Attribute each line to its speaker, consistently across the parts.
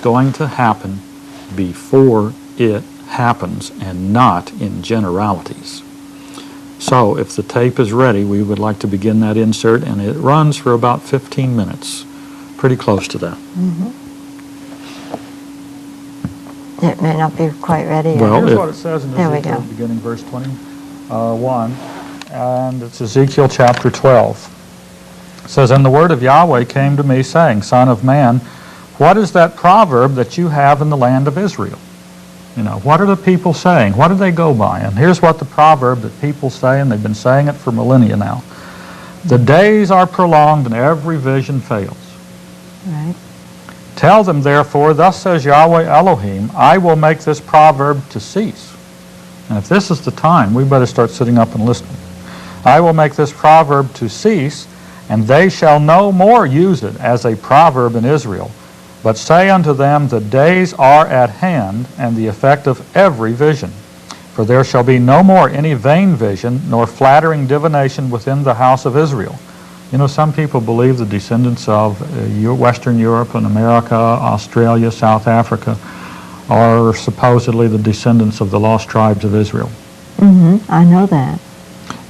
Speaker 1: going to happen before it happens and not in generalities. So if the tape is ready, we would like to begin that insert, and it runs for about 15 minutes, pretty close to that.
Speaker 2: Mm-hmm. It may not be quite ready yet.
Speaker 1: Well, here's what it says in
Speaker 2: There we
Speaker 1: Ezekiel,
Speaker 2: go.
Speaker 1: beginning verse 21, and it's Ezekiel chapter 12. It says, "And the word of Yahweh came to me, saying, Son of man, what is that proverb that you have in the land of Israel?" You know, what are the people saying? What do they go by? And here's what the proverb that people say, and they've been saying it for millennia now. "The days are prolonged and every vision fails.
Speaker 2: Right.
Speaker 1: Tell them, therefore, thus says Yahweh Elohim, I will make this proverb to cease." And if this is the time, we better start sitting up and listening. "I will make this proverb to cease, and they shall no more use it as a proverb in Israel. But say unto them, the days are at hand, and the effect of every vision. For there shall be no more any vain vision, nor flattering divination within the house of Israel." You know, some people believe the descendants of Western Europe and America, Australia, South Africa, are supposedly the descendants of the lost tribes of Israel.
Speaker 2: Mm-hmm. I know that.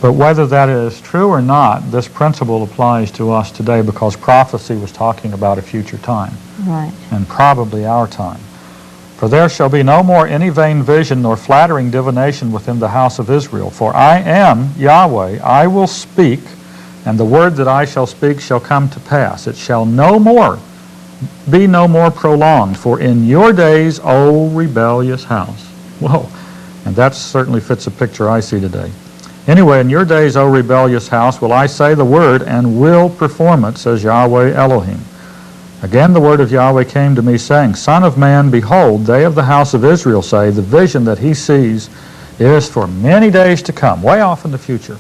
Speaker 1: But whether that is true or not, this principle applies to us today because prophecy was talking about a future time.
Speaker 2: Right.
Speaker 1: And probably our time. "For there shall be no more any vain vision nor flattering divination within the house of Israel. For I am Yahweh, I will speak, and the word that I shall speak shall come to pass. It shall be no more prolonged. For in your days, O rebellious house." Whoa. And that certainly fits a picture I see today. "Anyway, in your days, O rebellious house, will I say the word and will perform it, says Yahweh Elohim. Again the word of Yahweh came to me, saying, Son of man, behold, they of the house of Israel say, the vision that he sees is for many days to come," way off in the future.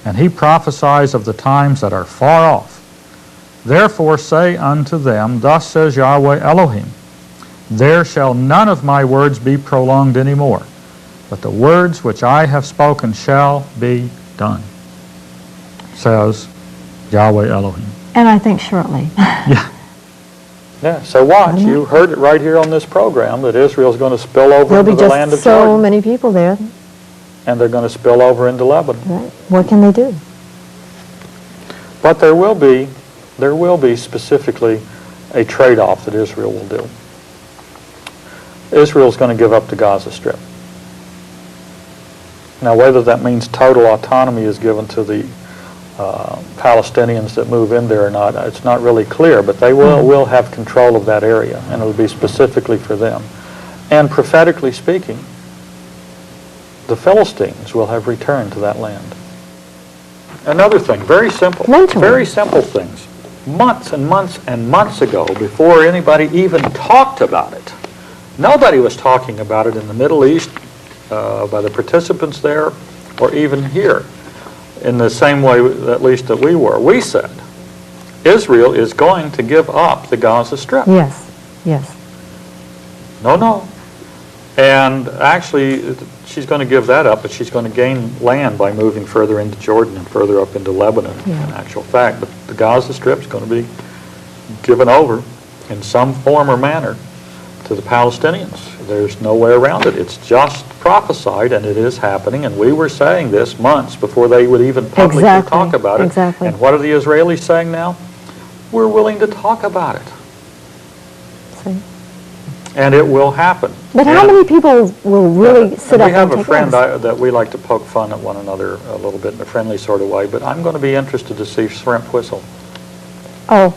Speaker 1: "And he prophesies of the times that are far off. Therefore say unto them, thus says Yahweh Elohim, there shall none of my words be prolonged any more, but the words which I have spoken shall be done, says Yahweh Elohim."
Speaker 2: And I think shortly.
Speaker 1: Yeah. Yeah, so watch. You heard it right here on this program that Israel's going to spill over into the land of Jordan.
Speaker 2: There'll be just so many people there.
Speaker 1: And they're going to spill over into Lebanon.
Speaker 2: Right. What can they do?
Speaker 1: But there will be specifically a trade-off that Israel will do. Israel's going to give up the Gaza Strip. Now, whether that means total autonomy is given to the Palestinians that move in there or not, it's not really clear, but they will have control of that area, and it'll be specifically for them. And prophetically speaking, the Philistines will have returned to that land. Another thing, very simple, very simple things. Months and months and months ago, before anybody even talked about it, nobody was talking about it in the Middle East by the participants there, or even here, in the same way, at least that we were. We said, Israel is going to give up the Gaza Strip.
Speaker 2: Yes, yes.
Speaker 1: No. And actually, she's going to give that up, but she's going to gain land by moving further into Jordan and further up into Lebanon, in actual fact. But the Gaza Strip is going to be given over in some form or manner to the Palestinians. There's no way around it. It's just prophesied, and it is happening, and we were saying this months before they would even publicly talk about it.
Speaker 2: Exactly.
Speaker 1: And what are the Israelis saying now? We're willing to talk about it.
Speaker 2: See?
Speaker 1: And it will happen.
Speaker 2: But how many people will really sit up and take
Speaker 1: We have a
Speaker 2: notice?
Speaker 1: friend that we like to poke fun at one another a little bit in a friendly sort of way, but I'm going to be interested to see Shrimp whistle.
Speaker 2: Oh.